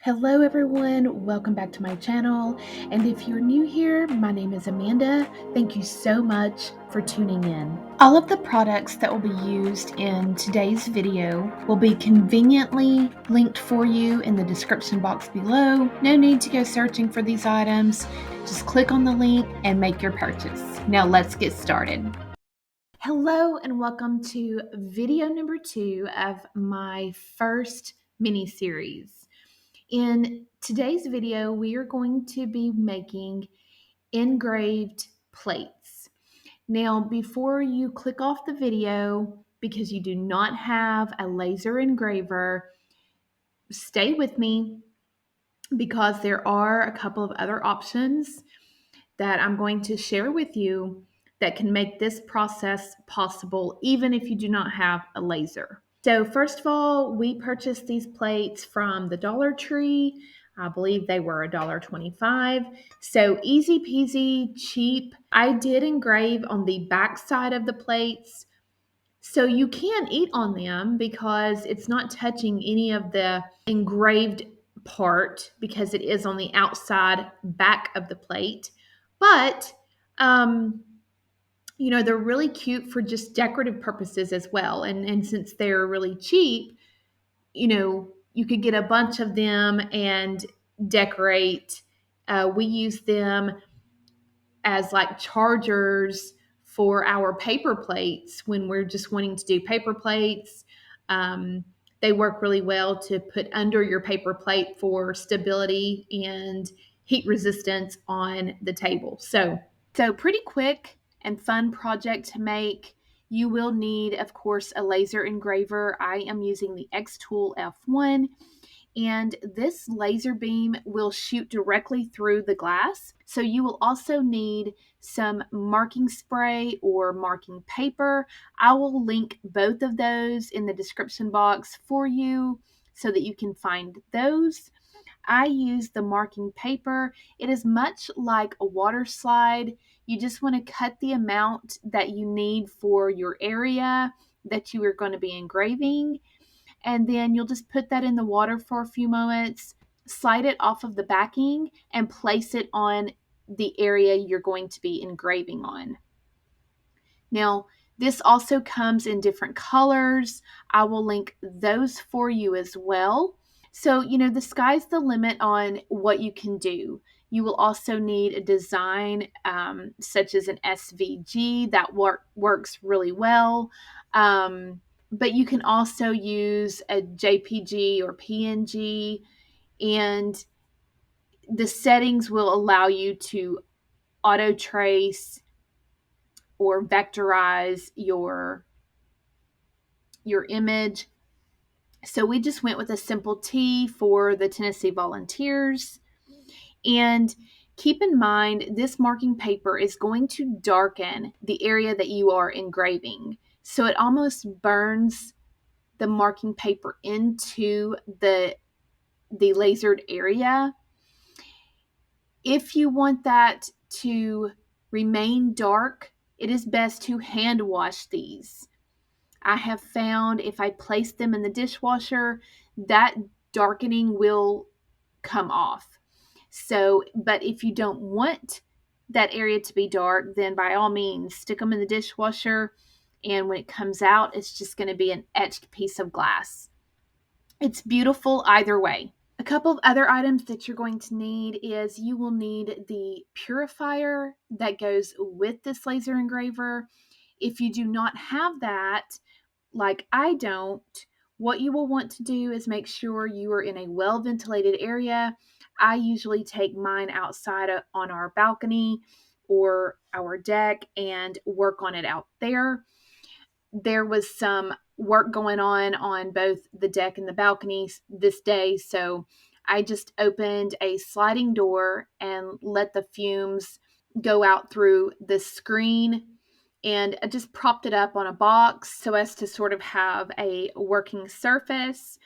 Hello everyone, welcome back to my channel. And if you're new here, my name is Amanda. Thank you so much for tuning in. All of the products that will be used in today's video will be conveniently linked for you in the description box below. No need to go searching for these items. Just click on the link and make your purchase. Now let's get started. Hello and welcome to video number 2 of my first mini series. In today's video, we are going to be making engraved plates. Now, before you click off the video, because you do not have a laser engraver, stay with me because there are a couple of other options that I'm going to share with you that can make this process possible even if you do not have a laser. So first of all, we purchased these plates from the Dollar Tree. I believe they were $1.25. So easy peasy, cheap. I did engrave on the back side of the plates. So you can eat on them because it's not touching any of the engraved part because it is on the outside back of the plate. But they're really cute for just decorative purposes as well. And since they're really cheap, you could get a bunch of them and decorate. We use them as like chargers for our paper plates when we're just wanting to do paper plates. They work really well to put under your paper plate for stability and heat resistance on the table. So pretty quick and fun project to make. You will need, of course, a laser engraver. I am using the X-Tool F1, and this laser beam will shoot directly through the glass. So you will also need some marking spray or marking paper. I will link both of those in the description box for you so that you can find those. I use the marking paper. It is much like a water slide. You just want to cut the amount that you need for your area that you are going to be engraving. And then you'll just put that in the water for a few moments, slide it off of the backing, and place it on the area you're going to be engraving on. Now, this also comes in different colors. I will link those for you as well. So, the sky's the limit on what you can do. You will also need a design such as an SVG that works really well. But you can also use a JPG or PNG, and the settings will allow you to auto trace or vectorize your image. So we just went with a simple T for the Tennessee Volunteers. And keep in mind, this marking paper is going to darken the area that you are engraving. So it almost burns the marking paper into the lasered area. If you want that to remain dark, it is best to hand wash these. I have found if I place them in the dishwasher, that darkening will come off. So, but if you don't want that area to be dark, then by all means, stick them in the dishwasher. And when it comes out, it's just going to be an etched piece of glass. It's beautiful either way. A couple of other items that you're going to need is you will need the purifier that goes with this laser engraver. If you do not have that, like I don't, what you will want to do is make sure you are in a well-ventilated area. I usually take mine outside on our balcony or our deck and work on it out there. There was some work going on both the deck and the balcony this day, so I just opened a sliding door and let the fumes go out through the screen, and I just propped it up on a box so as to sort of have a working surface.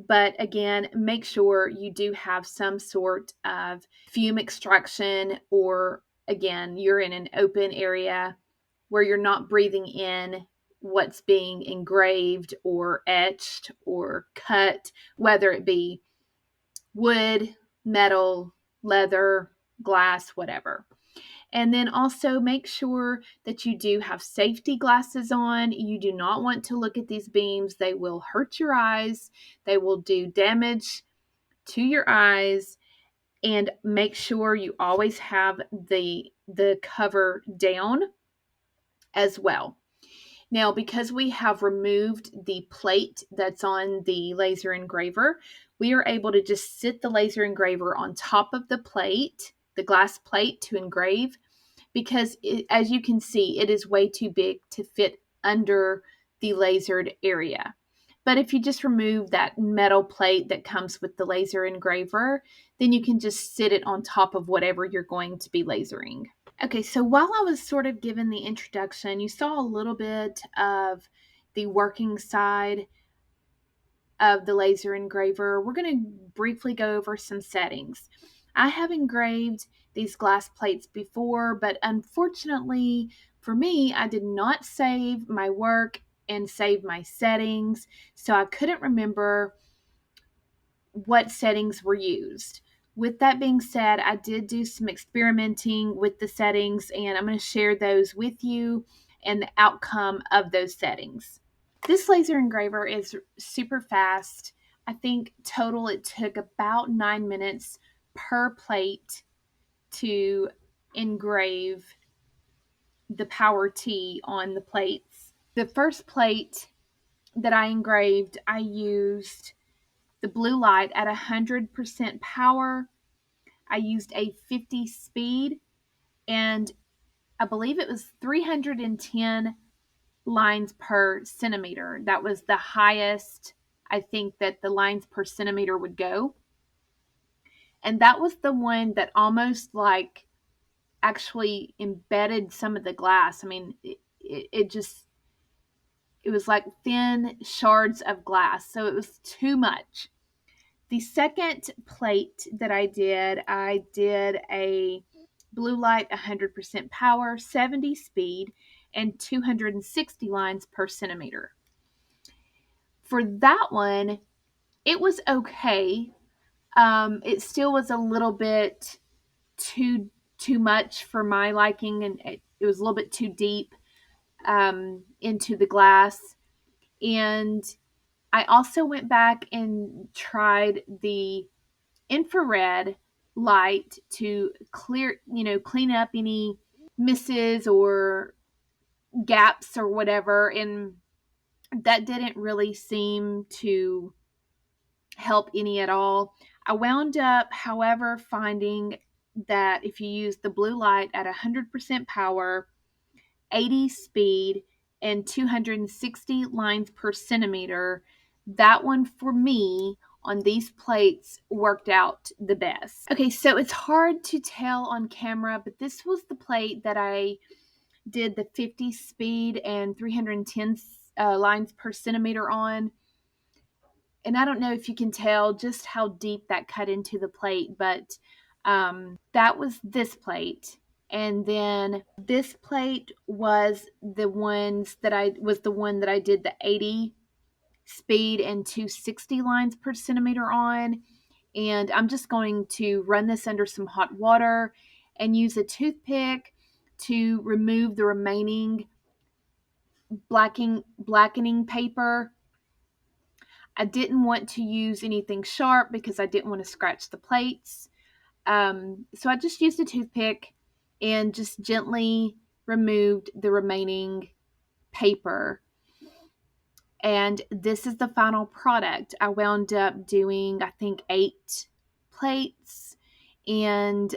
But again, make sure you do have some sort of fume extraction, or again, you're in an open area where you're not breathing in what's being engraved or etched or cut, whether it be wood, metal, leather, glass, whatever. And then also make sure that you do have safety glasses on. You do not want to look at these beams. They will hurt your eyes. They will do damage to your eyes. And make sure you always have the cover down as well. Now, because we have removed the plate that's on the laser engraver, we are able to just sit the laser engraver on top of the plate, the glass plate to engrave, because as you can see, it is way too big to fit under the lasered area. But if you just remove that metal plate that comes with the laser engraver, then you can just sit it on top of whatever you're going to be lasering. Okay, so while I was sort of given the introduction, you saw a little bit of the working side of the laser engraver. We're going to briefly go over some settings. I have engraved these glass plates before, but unfortunately for me, I did not save my work and save my settings, so I couldn't remember what settings were used. With that being said, I did do some experimenting with the settings, and I'm going to share those with you and the outcome of those settings. This laser engraver is super fast. I think total it took about 9 minutes per plate to engrave the power T on the plates. The first plate that I engraved, I used the blue light at 100% power. I used a 50 speed, and I believe it was 310 lines per centimeter. That was the highest I think that the lines per centimeter would go. And that was the one that almost like actually embedded some of the glass. I mean, it was like thin shards of glass. So it was too much. The second plate that I did a blue light 100% power, 70 speed, and 260 lines per centimeter. For that one, it was okay. It still was a little bit too much for my liking, and it was a little bit too deep into the glass. And I also went back and tried the infrared light to clean up any misses or gaps or whatever, and that didn't really seem to help any at all. I wound up, however, finding that if you use the blue light at 100% power, 80 speed, and 260 lines per centimeter, that one for me on these plates worked out the best. Okay, so it's hard to tell on camera, but this was the plate that I did the 50 speed and 310 lines per centimeter on. And I don't know if you can tell just how deep that cut into the plate, but that was this plate. And then this plate was the one that I did the 80 speed and 260 lines per centimeter on. And I'm just going to run this under some hot water and use a toothpick to remove the remaining blackening paper. I didn't want to use anything sharp because I didn't want to scratch the plates. So I just used a toothpick and just gently removed the remaining paper. And this is the final product. I wound up doing, I think, 8 plates. And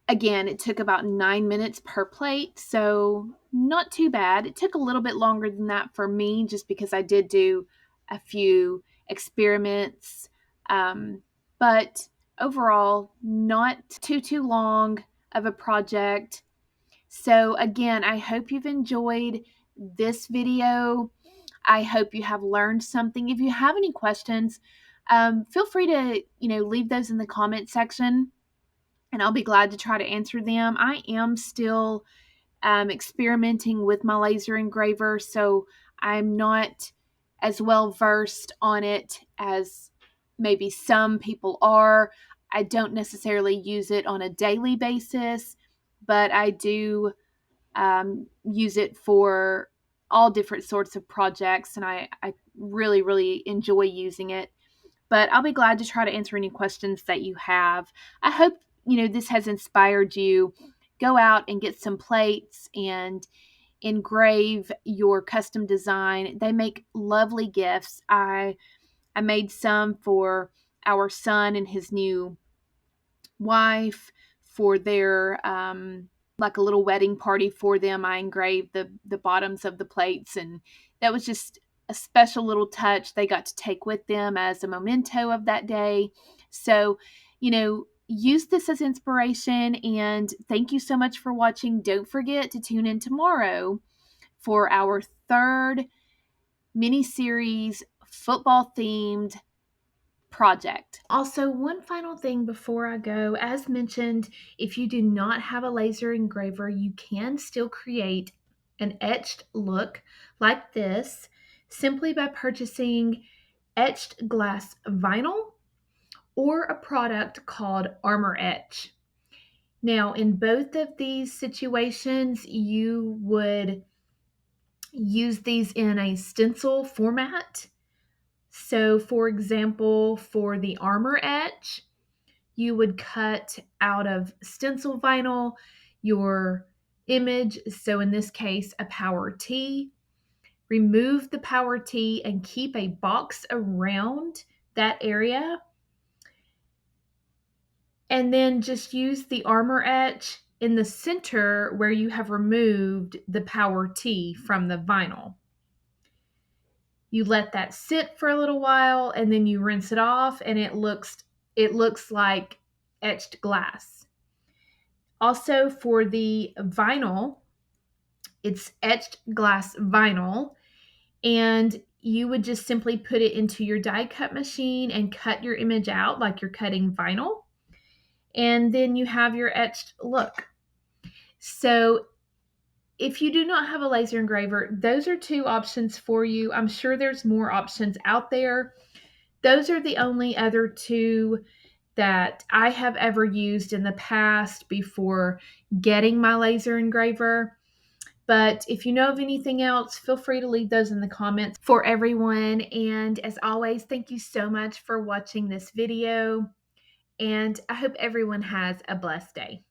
again, it took about 9 minutes per plate. So not too bad. It took a little bit longer than that for me just because I did do a few experiments. But overall, not too long of a project. So again, I hope you've enjoyed this video. I hope you have learned something. If you have any questions, feel free to, leave those in the comment section, and I'll be glad to try to answer them. I am still experimenting with my laser engraver, so I'm not as well versed on it as maybe some people are. I don't necessarily use it on a daily basis, but I do use it for all different sorts of projects, and I really, really enjoy using it. But I'll be glad to try to answer any questions that you have. I hope, this has inspired you. Go out and get some plates and engrave your custom design. They make lovely gifts. I made some for our son and his new wife for their like a little wedding party for them. I engraved the bottoms of the plates, and that was just a special little touch they got to take with them as a memento of that day. So, use this as inspiration, and thank you so much for watching. Don't forget to tune in tomorrow for our third mini series football themed project. Also, one final thing before I go, as mentioned, if you do not have a laser engraver, you can still create an etched look like this simply by purchasing etched glass vinyl or a product called Armor Etch. Now, in both of these situations, you would use these in a stencil format. So, for example, for the Armor Etch, you would cut out of stencil vinyl your image. So, in this case, a power T. Remove the power T and keep a box around that area. And then just use the Armor Etch in the center where you have removed the power T from the vinyl. You let that sit for a little while and then you rinse it off, and it looks like etched glass. Also, for the vinyl, it's etched glass vinyl, and you would just simply put it into your die cut machine and cut your image out like you're cutting vinyl, and then you have your etched look. So if you do not have a laser engraver, those are two options for you. I'm sure there's more options out there. Those are the only other two that I have ever used in the past before getting my laser engraver. But if you know of anything else, feel free to leave those in the comments for everyone. And as always, thank you so much for watching this video. And I hope everyone has a blessed day.